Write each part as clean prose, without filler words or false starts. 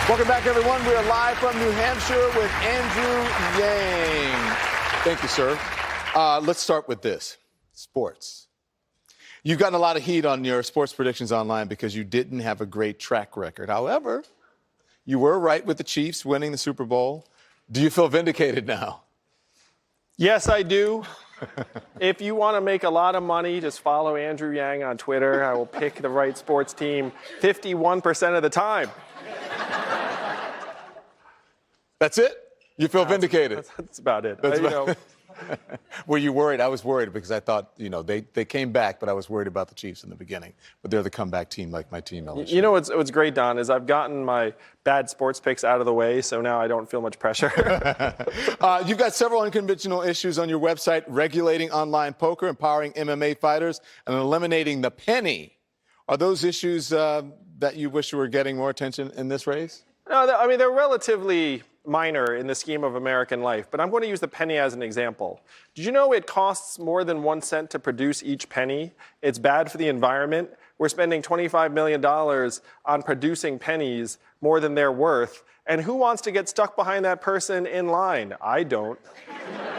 Welcome back, everyone. We are live from New Hampshire with Andrew Yang. Thank you, sir. Let's start with this. Sports. You've gotten a lot of heat on your sports predictions online because you didn't have a great track record. However, you were right with the Chiefs winning the Super Bowl. Do you feel vindicated now? Yes, I do. If you want to make a lot of money, just follow Andrew Yang on Twitter. I will pick the right sports team 51% of the time. That's it? You feel vindicated? That's about it. Were you worried? I was worried because I thought, they came back, but I was worried about the Chiefs in the beginning. But they're the comeback team like my team, LSU. You know what's great, Don, is I've gotten my bad sports picks out of the way, so now I don't feel much pressure. You've got several unconventional issues on your website: regulating online poker, empowering MMA fighters, and eliminating the penny. Are those issues that you wish were getting more attention in this race? No, I mean, they're relatively minor in the scheme of American life, but I'm going to use the penny as an example. Did you know it costs more than 1 cent to produce each penny? It's bad for the environment. We're spending $25 million on producing pennies, more than they're worth. And who wants to get stuck behind that person in line? I don't.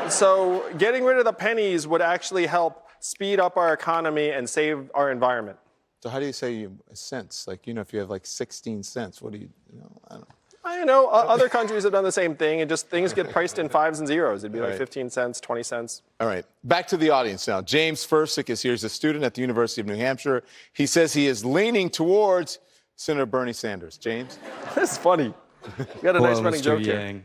So getting rid of the pennies would actually help speed up our economy and save our environment. So how do you say cents? Like, if you have like 16 cents, what do you, I don't know. I know other countries have done the same thing, and just things get priced in fives and zeros. It'd be like 15 cents, 20 cents. All right. Back to the audience now. James Fursick is here. He's a student at the University of New Hampshire. He says he is leaning towards Senator Bernie Sanders. James? This is funny. You got a nice running joke Yang.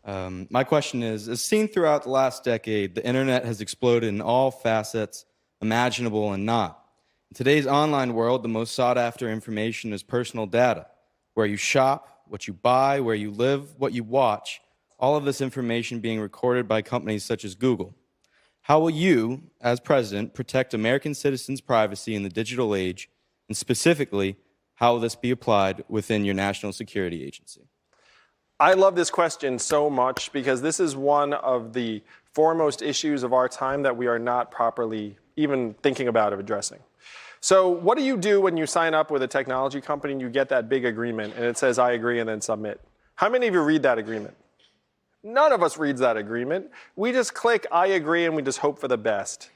Here. My question is, as seen throughout the last decade, the internet has exploded in all facets, imaginable and not. In today's online world, the most sought-after information is personal data, where you shop, what you buy, where you live, what you watch, all of this information being recorded by companies such as Google. How will you, as president, protect American citizens' privacy in the digital age, and specifically, how will this be applied within your national security agency? I love this question so much because this is one of the foremost issues of our time that we are not properly even thinking about addressing. So what do you do when you sign up with a technology company and you get that big agreement and it says, I agree, and then submit? How many of you read that agreement? None of us reads that agreement. We just click, I agree, and we just hope for the best.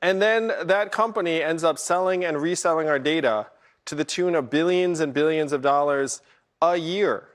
And then that company ends up selling and reselling our data to the tune of billions and billions of dollars a year.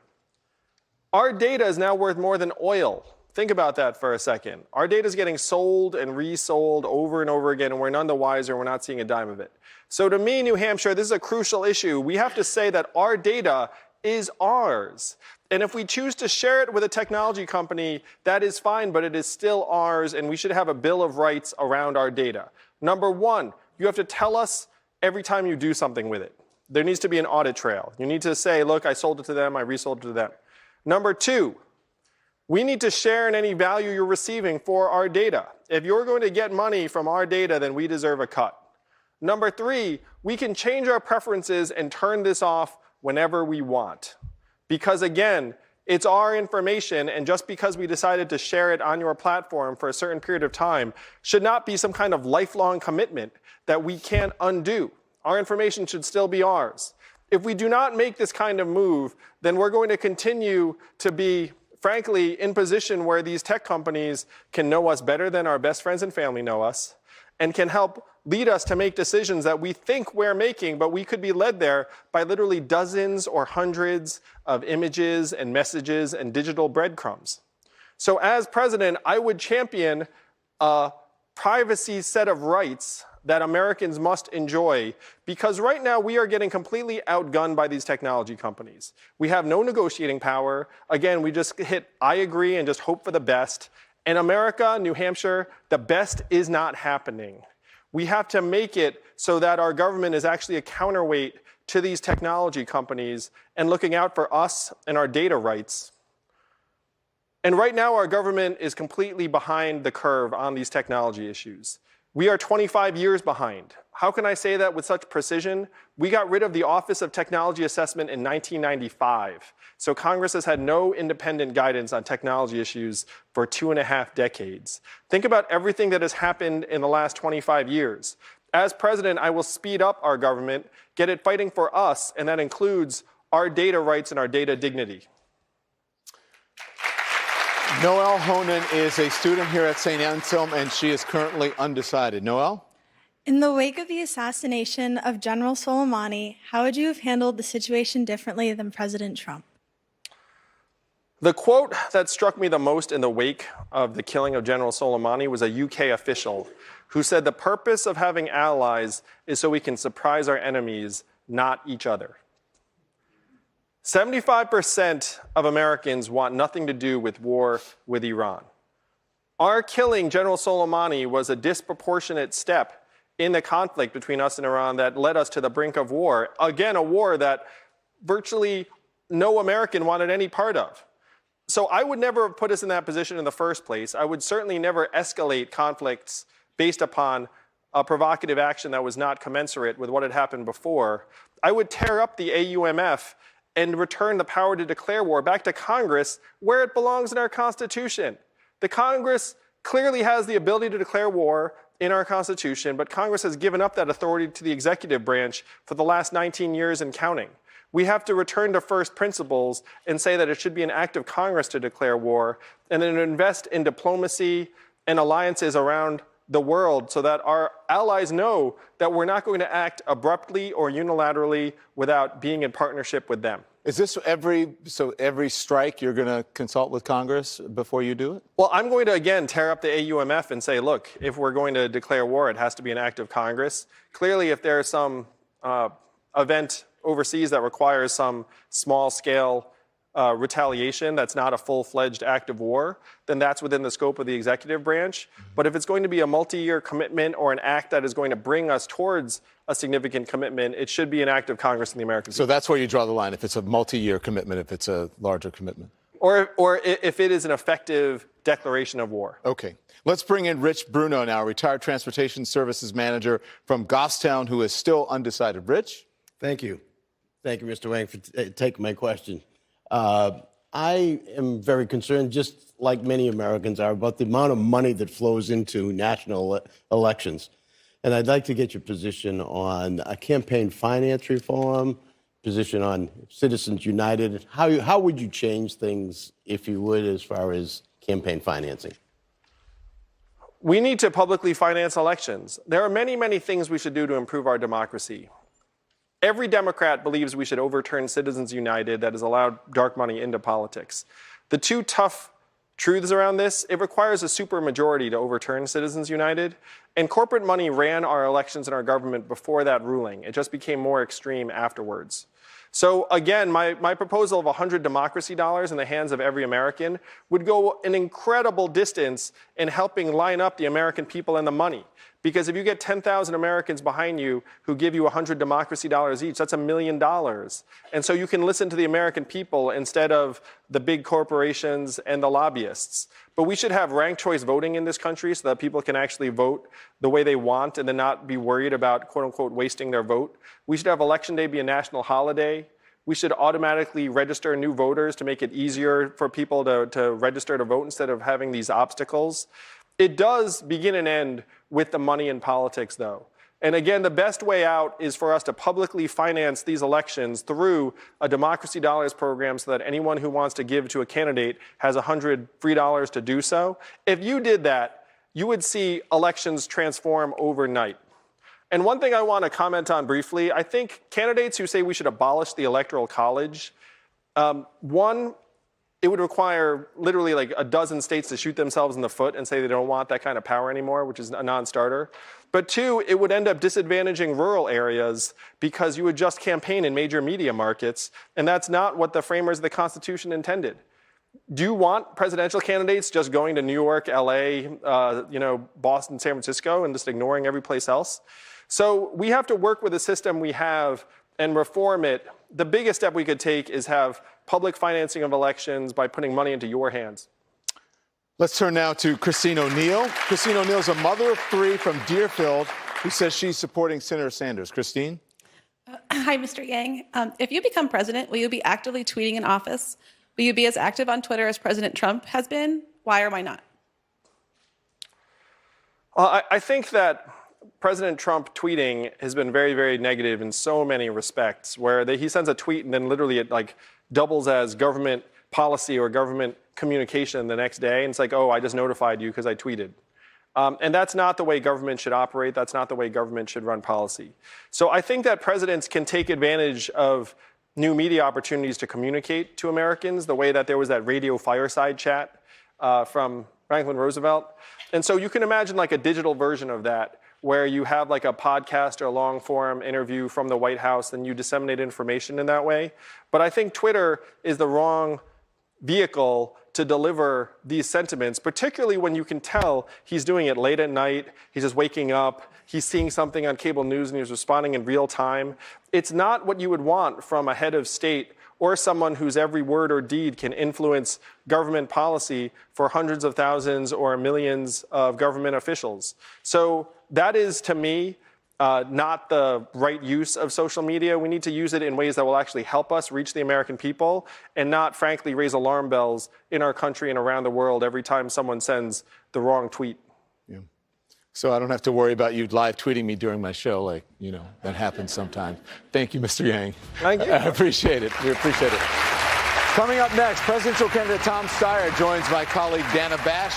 Our data is now worth more than oil. Think about that for a second. Our data is getting sold and resold over and over again, and we're none the wiser. We're not seeing a dime of it. So to me, New Hampshire, this is a crucial issue. We have to say that our data is ours. And if we choose to share it with a technology company, that is fine, but it is still ours, and we should have a bill of rights around our data. Number one, you have to tell us every time you do something with it. There needs to be an audit trail. You need to say, look, I sold it to them, I resold it to them. Number two, we need to share in any value you're receiving for our data. If you're going to get money from our data, then we deserve a cut. Number three, we can change our preferences and turn this off whenever we want. Because again, it's our information, and just because we decided to share it on your platform for a certain period of time should not be some kind of lifelong commitment that we can't undo. Our information should still be ours. If we do not make this kind of move, then we're going to continue to be, frankly, in position where these tech companies can know us better than our best friends and family know us, and can help lead us to make decisions that we think we're making, but we could be led there by literally dozens or hundreds of images and messages and digital breadcrumbs. So as president, I would champion a privacy set of rights that Americans must enjoy, because right now we are getting completely outgunned by these technology companies. We have no negotiating power. Again, we just hit I agree and just hope for the best. In America, New Hampshire, the best is not happening. We have to make it so that our government is actually a counterweight to these technology companies and looking out for us and our data rights. And right now, our government is completely behind the curve on these technology issues. We are 25 years behind. How can I say that with such precision? We got rid of the Office of Technology Assessment in 1995. So Congress has had no independent guidance on technology issues for 2.5 decades. Think about everything that has happened in the last 25 years. As president, I will speed up our government, get it fighting for us, and that includes our data rights and our data dignity. Noelle Honan is a student here at St. Anselm, and she is currently undecided. Noelle? In the wake of the assassination of General Soleimani, how would you have handled the situation differently than President Trump? The quote that struck me the most in the wake of the killing of General Soleimani was a UK official who said the purpose of having allies is so we can surprise our enemies, not each other. 75% of Americans want nothing to do with war with Iran. Our killing General Soleimani was a disproportionate step in the conflict between us and Iran that led us to the brink of war. Again, a war that virtually no American wanted any part of. So I would never have put us in that position in the first place. I would certainly never escalate conflicts based upon a provocative action that was not commensurate with what had happened before. I would tear up the AUMF and return the power to declare war back to Congress where it belongs in our Constitution. The Congress clearly has the ability to declare war in our Constitution, but Congress has given up that authority to the executive branch for the last 19 years and counting. We have to return to first principles and say that it should be an act of Congress to declare war, and then invest in diplomacy and alliances around the world so that our allies know that we're not going to act abruptly or unilaterally without being in partnership with them. Is this every strike you're going to consult with Congress before you do it? Well, I'm going to, again, tear up the AUMF and say, look, if we're going to declare war, it has to be an act of Congress. Clearly, if there's some event overseas that requires some small-scale retaliation that's not a full-fledged act of war, then that's within the scope of the executive branch. But if it's going to be a multi-year commitment or an act that is going to bring us towards a significant commitment, it should be an act of Congress and the American people. So that's where you draw the line, if it's a multi-year commitment, if it's a larger commitment. Or if it is an effective declaration of war. Okay. Let's bring in Rich Bruno now, retired transportation services manager from Goffstown, who is still undecided. Rich? Thank you. Thank you, Mr. Wang, for taking my question. I am very concerned, just like many Americans are, about the amount of money that flows into national elections. And I'd like to get your position on a campaign finance reform, position on Citizens United. How would you change things, if you would, as far as campaign financing? We need to publicly finance elections. There are many, many things we should do to improve our democracy. Every Democrat believes we should overturn Citizens United that has allowed dark money into politics. The two tough truths around this: it requires a supermajority to overturn Citizens United, and corporate money ran our elections and our government before that ruling. It just became more extreme afterwards. So again, my proposal of $100 democracy dollars in the hands of every American would go an incredible distance in helping line up the American people and the money. Because if you get 10,000 Americans behind you who give you $100 democracy dollars each, that's $1 million. And so you can listen to the American people instead of the big corporations and the lobbyists. But we should have ranked choice voting in this country so that people can actually vote the way they want and then not be worried about, quote unquote, wasting their vote. We should have Election Day be a national holiday. We should automatically register new voters to make it easier for people to register to vote instead of having these obstacles. It does begin and end with the money in politics, though. And again, the best way out is for us to publicly finance these elections through a democracy dollars program so that anyone who wants to give to a candidate has $100 free dollars to do so. If you did that, you would see elections transform overnight. And one thing I want to comment on briefly, I think candidates who say we should abolish the Electoral College, one, it would require literally like a dozen states to shoot themselves in the foot and say they don't want that kind of power anymore, which is a non-starter. But two, it would end up disadvantaging rural areas because you would just campaign in major media markets, and that's not what the framers of the Constitution intended. Do you want presidential candidates just going to New York, LA, Boston, San Francisco, and just ignoring every place else? So we have to work with the system we have and reform it. The biggest step we could take is have public financing of elections by putting money into your hands. Let's turn now to Christine O'Neill. Christine O'Neill is a mother of three from Deerfield who says she's supporting Senator Sanders. Christine? Hi, Mr. Yang. If you become president, will you be actively tweeting in office? Will you be as active on Twitter as President Trump has been? Why or why not? I think that President Trump tweeting has been very, very negative in so many respects, where he sends a tweet and then literally it like doubles as government policy or government communication the next day. And it's like, oh, I just notified you because I tweeted. And that's not the way government should operate. That's not the way government should run policy. So I think that presidents can take advantage of new media opportunities to communicate to Americans, the way that there was that radio fireside chat from Franklin Roosevelt. And so you can imagine like a digital version of that, where you have like a podcast or long form interview from the White House, and you disseminate information in that way. But I think Twitter is the wrong vehicle to deliver these sentiments, particularly when you can tell he's doing it late at night, he's just waking up, he's seeing something on cable news and he's responding in real time. It's not what you would want from a head of state or someone whose every word or deed can influence government policy for hundreds of thousands or millions of government officials. So that is, to me, not the right use of social media. We need to use it in ways that will actually help us reach the American people and not, frankly, raise alarm bells in our country and around the world every time someone sends the wrong tweet. Yeah. So I don't have to worry about you live tweeting me during my show, like, you know, that happens sometimes. Thank you, Mr. Yang. Thank you. I appreciate it. We appreciate it. Coming up next, presidential candidate Tom Steyer joins my colleague Dana Bash.